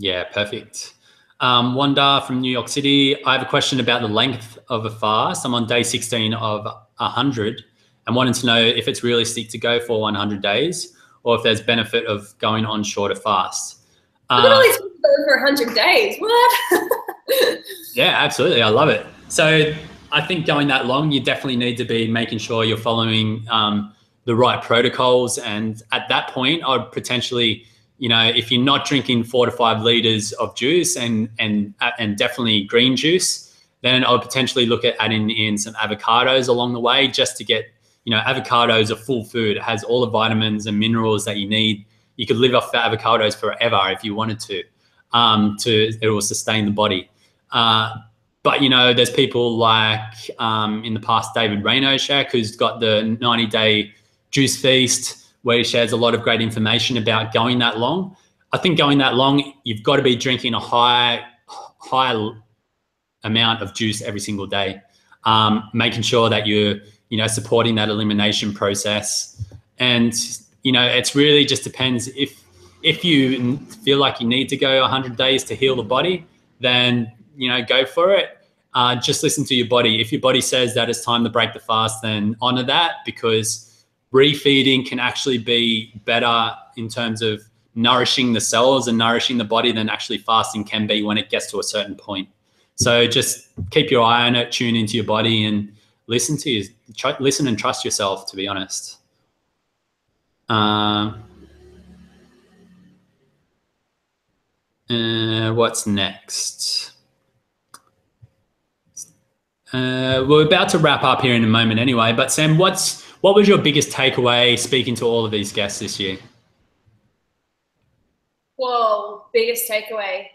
Yeah, perfect. Wanda from New York City, I have a question about the length of a fast. I'm on day 16 of 100 and wanted to know if it's realistic to go for 100 days or if there's benefit of going on shorter fasts. Literally go for 100 days. What? Yeah, absolutely. I love it. So I think going that long, you definitely need to be making sure you're following the right protocols. And at that point, I would potentially, you know, if you're not drinking 4 to 5 liters of juice and definitely green juice, then I would potentially look at adding in some avocados along the way, just to get, you know, avocados are full food. It has all the vitamins and minerals that you need. You could live off the avocados forever if you wanted to. It will sustain the body. But, you know, there's people like in the past, David Raynoshek, who's got the 90-day juice feast, where he shares a lot of great information about going that long. I think going that long, you've got to be drinking a high amount of juice every single day, making sure that you're, you know, supporting that elimination process. And, you know, it's really just depends. If you feel like you need to go 100 days to heal the body, then, you know, go for it. Just listen to your body. If your body says that it's time to break the fast, then honor that, because refeeding can actually be better in terms of nourishing the cells and nourishing the body than actually fasting can be when it gets to a certain point. So just keep your eye on it, tune into your body, and listen and trust yourself, to be honest. What's next? We're about to wrap up here in a moment anyway, but Sam, what was your biggest takeaway speaking to all of these guests this year? Whoa, biggest takeaway.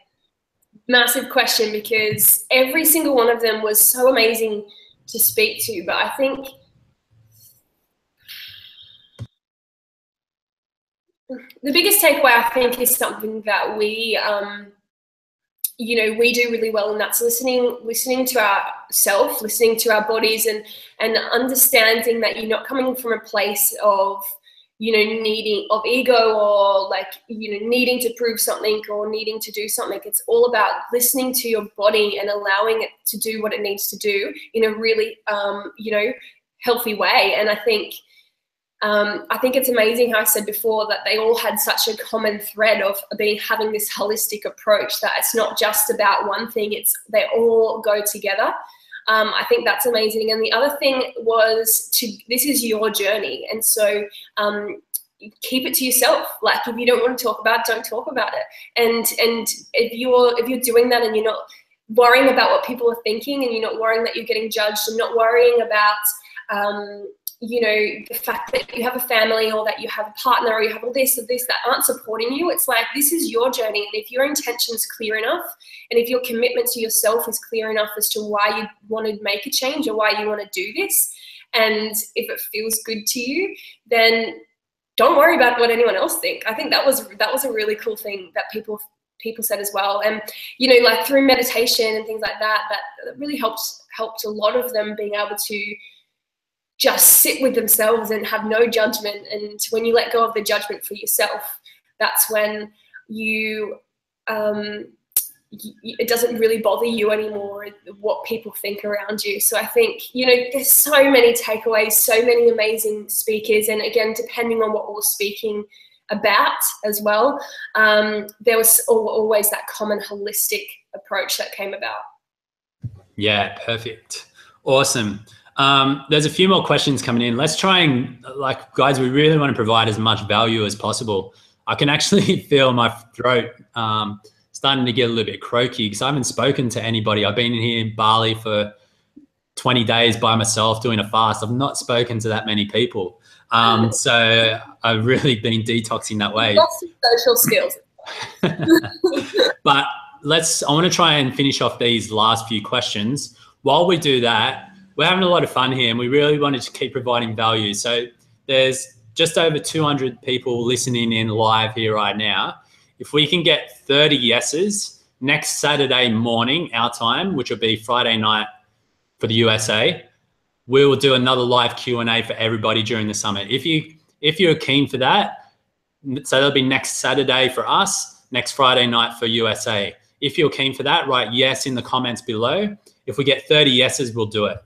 Massive question, because every single one of them was so amazing to speak to. But I think the biggest takeaway, I think, is something that we, you know, we do really well, and that's listening to ourselves, listening to our bodies, and understanding that you're not coming from a place of, you know, ego, or like, you know, needing to prove something or needing to do something. It's all about listening to your body and allowing it to do what it needs to do in a really, you know, healthy way. And I think it's amazing how I said before that they all had such a common thread of having this holistic approach, that it's not just about one thing, they all go together. I think that's amazing. And the other thing was this is your journey. And so keep it to yourself. Like, if you don't want to talk about it, don't talk about it. And if you're doing that and you're not worrying about what people are thinking, and you're not worrying that you're getting judged, and not worrying about, you know, the fact that you have a family, or that you have a partner, or you have all this or this that aren't supporting you. It's like, this is your journey. And if your intention's clear enough, and if your commitment to yourself is clear enough as to why you want to make a change or why you want to do this, and if it feels good to you, then don't worry about what anyone else thinks. I think that was a really cool thing that people said as well. And, you know, like through meditation and things like that really helped a lot of them being able to just sit with themselves and have no judgment. And when you let go of the judgment for yourself, that's when you, it doesn't really bother you anymore what people think around you. So I think, you know, there's so many takeaways, so many amazing speakers. And again, depending on what we're speaking about as well, there was always that common holistic approach that came about. Yeah, perfect. Awesome. There's a few more questions coming in. Let's try and, like, guys, we really want to provide as much value as possible. I can actually feel my throat starting to get a little bit croaky because I haven't spoken to anybody. I've been in here in Bali for 20 days by myself doing a fast. I've not spoken to that many people. So I've really been detoxing that way. Lots of social skills. But I want to try and finish off these last few questions. While we do that, we're having a lot of fun here and we really wanted to keep providing value. So there's just over 200 people listening in live here right now. If we can get 30 yeses next Saturday morning, our time, which will be Friday night for the USA, we will do another live Q&A for everybody during the summit. If you're keen for that, so that'll be next Saturday for us, next Friday night for USA. If you're keen for that, write yes in the comments below. If we get 30 yeses, we'll do it.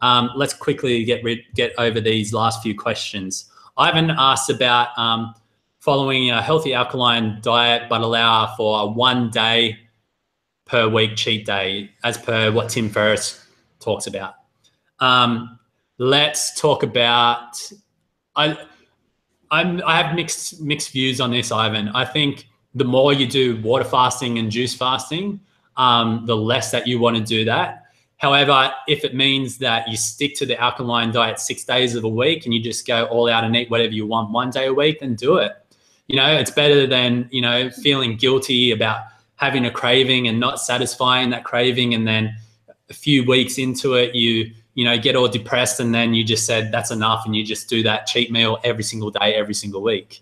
Let's quickly get over these last few questions. Ivan asked about following a healthy alkaline diet, but allow for a 1 day per week cheat day, as per what Tim Ferriss talks about. Let's talk about, I have mixed views on this, Ivan. I think the more you do water fasting and juice fasting, the less that you want to do that. However, if it means that you stick to the alkaline diet 6 days of the week and you just go all out and eat whatever you want 1 day a week, then do it. You know, it's better than, you know, feeling guilty about having a craving and not satisfying that craving. And then a few weeks into it, you know, get all depressed and then you just said that's enough and you just do that cheat meal every single day, every single week.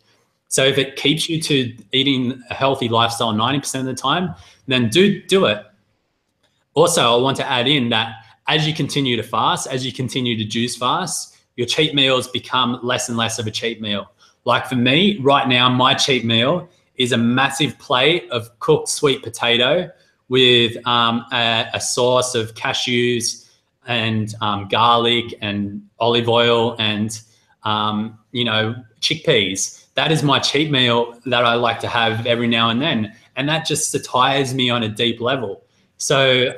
So if it keeps you to eating a healthy lifestyle 90% of the time, then do it. Also, I want to add in that as you continue to fast, as you continue to juice fast, your cheat meals become less and less of a cheat meal. Like for me, right now, my cheat meal is a massive plate of cooked sweet potato with a sauce of cashews and garlic and olive oil and, you know, chickpeas. That is my cheat meal that I like to have every now and then. And that just satiates me on a deep level. So,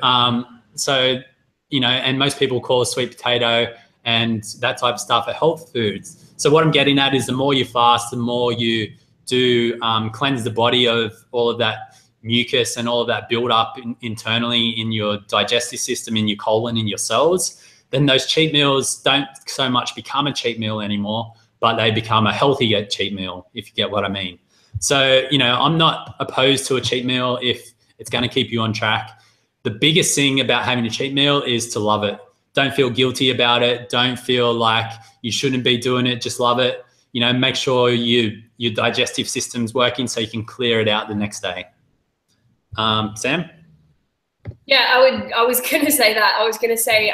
you know, and most people call sweet potato and that type of stuff a health foods. So what I'm getting at is the more you fast, the more you do cleanse the body of all of that mucus and all of that build up internally in your digestive system, in your colon, in your cells, then those cheat meals don't so much become a cheat meal anymore, but they become a healthier cheat meal, if you get what I mean. So, you know, I'm not opposed to a cheat meal if it's going to keep you on track. The biggest thing about having a cheat meal is to love it. Don't feel guilty about it. Don't feel like you shouldn't be doing it. Just love it. You know, make sure your digestive system's working so you can clear it out the next day. Sam? Yeah, I was going to say that. I was going to say,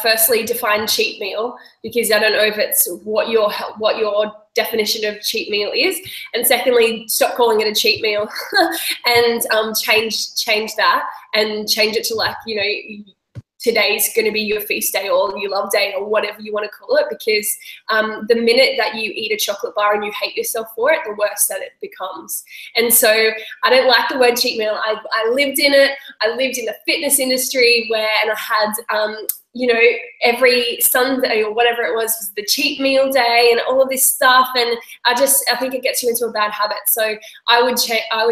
firstly, define cheat meal, because I don't know if it's what your definition of cheat meal is. And secondly, stop calling it a cheat meal and change that and change it to, like, you know, today's going to be your feast day or your love day or whatever you want to call it, because the minute that you eat a chocolate bar and you hate yourself for it, the worse that it becomes. And so I don't like the word cheat meal. I lived in it. I lived in the fitness industry and I had, you know, every Sunday or whatever it was the cheat meal day and all of this stuff. And I think it gets you into a bad habit. So I would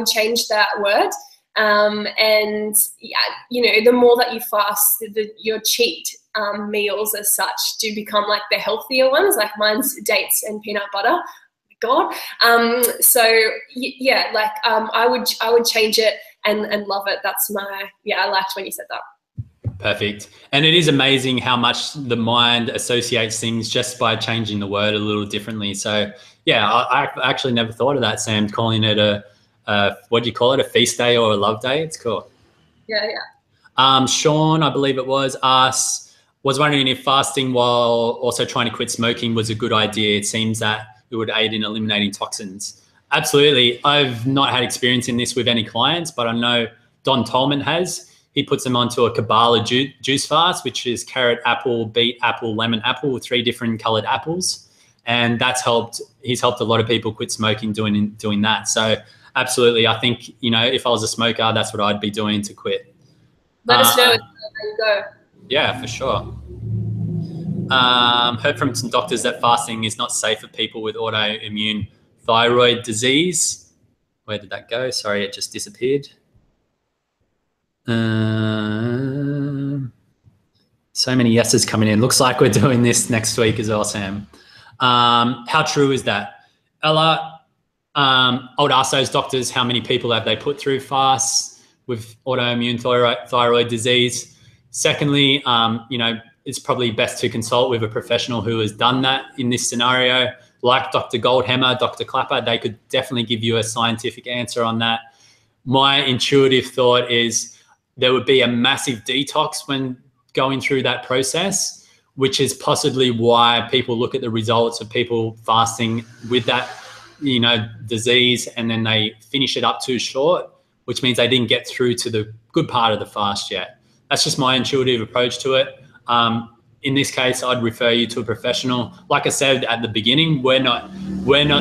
change that word. And yeah, you know, the more that you fast, your cheat meals as such do become like the healthier ones. Like mine's dates and peanut butter. God. So yeah, like I would change it and love it. That's I liked when you said that. Perfect. And it is amazing how much the mind associates things just by changing the word a little differently. So yeah, I actually never thought of that, Sam, calling it what do you call it? A feast day or a love day? It's cool. Yeah. Sean, I believe it was wondering if fasting while also trying to quit smoking was a good idea. It seems that it would aid in eliminating toxins. Absolutely. I've not had experience in this with any clients, but I know Don Tolman has. He puts them onto a Kabbalah juice fast, which is carrot, apple, beet, apple, lemon, apple, 3 different colored apples. And that's helped. He's helped a lot of people quit smoking doing that. So absolutely, I think, you know, if I was a smoker, that's what I'd be doing to quit. Let us know how you go. Yeah, for sure. Heard from some doctors that fasting is not safe for people with autoimmune thyroid disease. Where did that go? Sorry, it just disappeared. So many yeses coming in. Looks like we're doing this next week as well, Sam. How true is that? Ella, I would ask those doctors how many people have they put through fasts with autoimmune thyroid disease. Secondly, you know, it's probably best to consult with a professional who has done that in this scenario, like Dr. Goldhammer, Dr. Clapper. They could definitely give you a scientific answer on that. My intuitive thought is there would be a massive detox when going through that process, which is possibly why people look at the results of people fasting with that, you know, disease, and then they finish it up too short, which means they didn't get through to the good part of the fast yet. That's just my intuitive approach to it. In this case, I'd refer you to a professional. Like I said at the beginning, we're not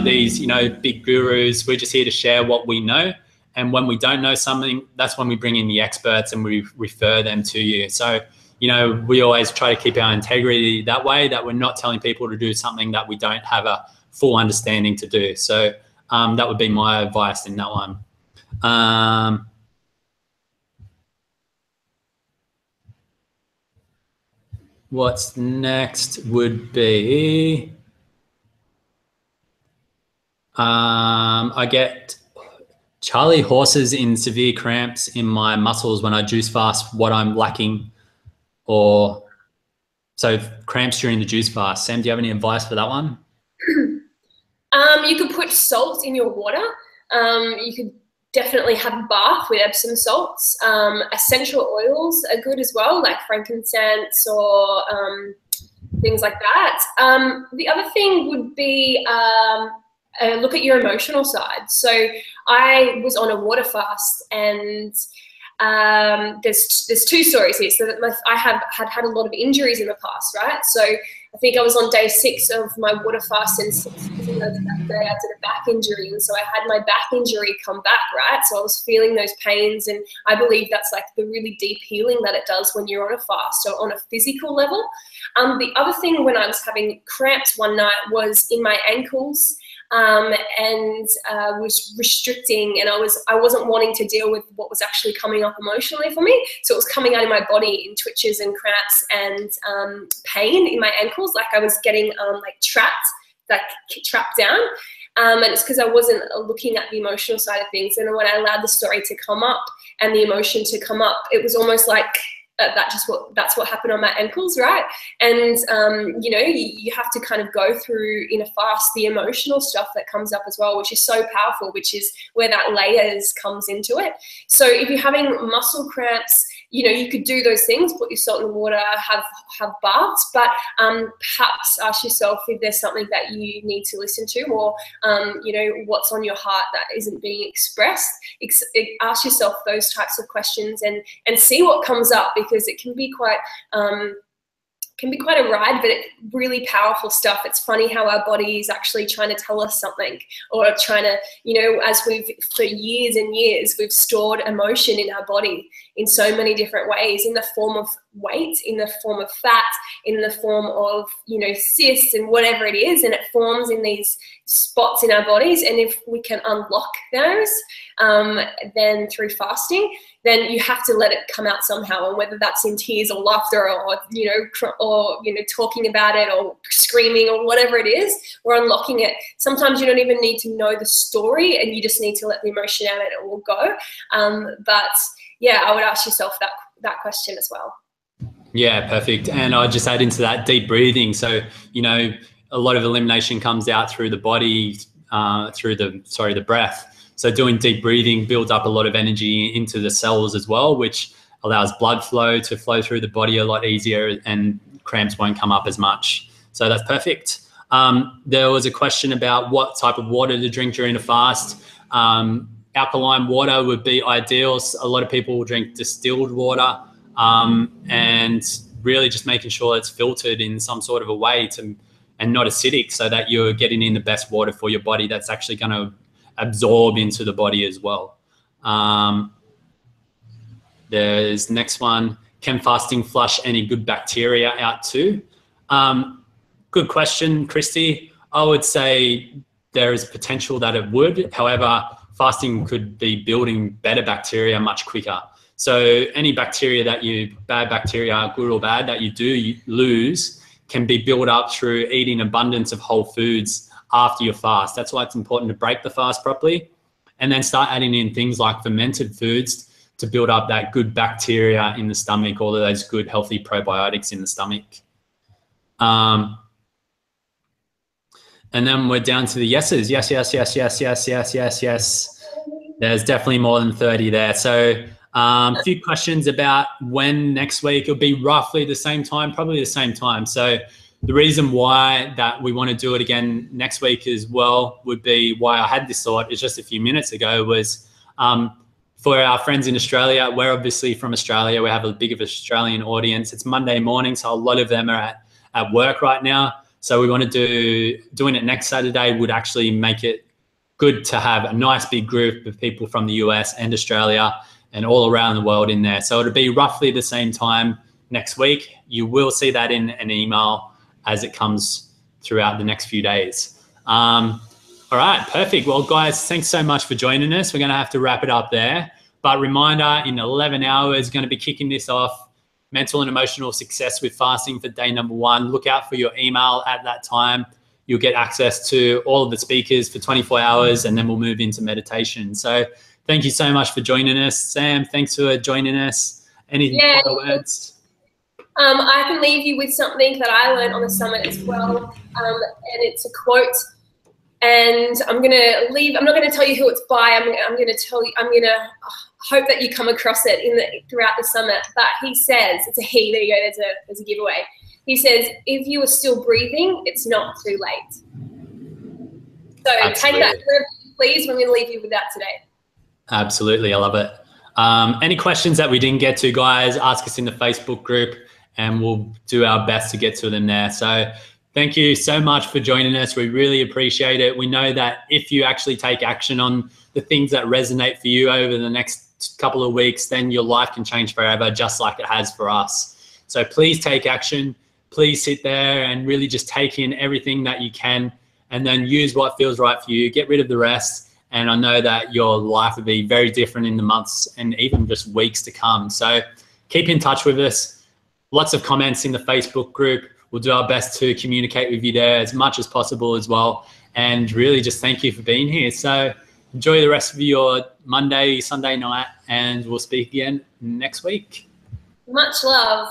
these, you know, big gurus. We're just here to share what we know. And when we don't know something, that's when we bring in the experts and we refer them to you. So, you know, we always try to keep our integrity that way, that we're not telling people to do something that we don't have a full understanding to do. So that would be my advice in that one. What's next would be, I get Charlie horses in severe cramps in my muscles when I juice fast, what I'm lacking, or so cramps during the juice fast. Sam, do you have any advice for that one? You could put salt in your water. You could definitely have a bath with Epsom salts. Essential oils are good as well, like frankincense or things like that. The other thing would be look at your emotional side. So I was on a water fast, and there's 2 stories here. So that I had a lot of injuries in the past, right? So I think I was on day 6 of my water fast, and 6 days ago that day I did a back injury, and so I had my back injury come back, right? So I was feeling those pains, and I believe that's like the really deep healing that it does when you're on a fast, so on a physical level. The other thing when I was having cramps one night was in my ankles. And was restricting, and I wasn't wanting to deal with what was actually coming up emotionally for me. So it was coming out of my body in twitches and cramps and pain in my ankles, like I was getting like trapped down. And it's because I wasn't looking at the emotional side of things. And when I allowed the story to come up and the emotion to come up, it was almost like that's what happened on my ankles, right? And you know, you have to kind of go through in a fast the emotional stuff that comes up as well, which is so powerful, which is where that layers comes into it. So if you're having muscle cramps, you know, you could do those things, put your salt in the water, have baths, but perhaps ask yourself if there's something that you need to listen to, or you know, what's on your heart that isn't being expressed. Ask yourself those types of questions and see what comes up, because it can be quite a ride, but it's really powerful stuff. It's funny how our body is actually trying to tell us something, or trying to, you know, as for years and years, we've stored emotion in our body in so many different ways, in the form of weight, in the form of fat, in the form of, you know, cysts and whatever it is, and it forms in these spots in our bodies. And if we can unlock those, then through fasting, then you have to let it come out somehow, and whether that's in tears or laughter, or you know, talking about it, or screaming, or whatever it is, we're unlocking it. Sometimes you don't even need to know the story, and you just need to let the emotion out, and it will go. But yeah, I would ask yourself that question as well. Yeah, perfect. And I'd just add into that deep breathing. So, you know, a lot of elimination comes out through the body, through the breath. So doing deep breathing builds up a lot of energy into the cells as well, which allows blood flow to flow through the body a lot easier, and cramps won't come up as much. So that's perfect. There was a question about what type of water to drink during a fast. Alkaline water would be ideal. A lot of people will drink distilled water, and really just making sure it's filtered in some sort of a way and not acidic, so that you're getting in the best water for your body that's actually going to absorb into the body as well. There's next one. Can fasting flush any good bacteria out too? Good question, Christy. I would say there is potential that it would. However, fasting could be building better bacteria much quicker. So any bacteria bad bacteria, good or bad, that you lose can be built up through eating abundance of whole foods after your fast. That's why it's important to break the fast properly and then start adding in things like fermented foods to build up that good bacteria in the stomach, all of those good healthy probiotics in the stomach. And then we're down to the yeses. Yes, yes, yes, yes, yes, yes, yes, yes. There's definitely more than 30 there. So a few questions about when next week. It'll be roughly the same time, probably the same time. So the reason why that we want to do it again next week as well would be why I had this thought is just a few minutes ago was for our friends in Australia. We're obviously from Australia. We have a big of Australian audience. It's Monday morning, so a lot of them are at work right now. So we want to doing it next Saturday would actually make it good to have a nice big group of people from the US and Australia and all around the world in there. So it'll be roughly the same time next week. You will see that in an email as it comes throughout the next few days. All right, perfect. Well, guys, thanks so much for joining us. We're going to have to wrap it up there. But reminder, in 11 hours, going to be kicking this off. Mental and emotional success with fasting for day number 1. Look out for your email at that time. You'll get access to all of the speakers for 24 hours, and then we'll move into meditation. So thank you so much for joining us. Sam, thanks for joining us. Any final words? I can leave you with something that I learned on the summit as well, and it's a quote. And I'm not going to tell you who it's by. I'm going to hope that you come across it throughout the summit. But he says, it's a he. There you go. There's a giveaway. He says, if you are still breathing, it's not too late. So Absolutely. Take that, please. We're going to leave you with that today. Absolutely. I love it. Any questions that we didn't get to, guys, ask us in the Facebook group and we'll do our best to get to them there. So thank you so much for joining us. We really appreciate it. We know that if you actually take action on the things that resonate for you over the next couple of weeks, then your life can change forever, just like it has for us. So please take action. Please sit there and really just take in everything that you can and then use what feels right for you. Get rid of the rest. And I know that your life will be very different in the months and even just weeks to come. So keep in touch with us. Lots of comments in the Facebook group. We'll do our best to communicate with you there as much as possible as well. And really just thank you for being here. So enjoy the rest of your Monday, Sunday night, and we'll speak again next week. Much love.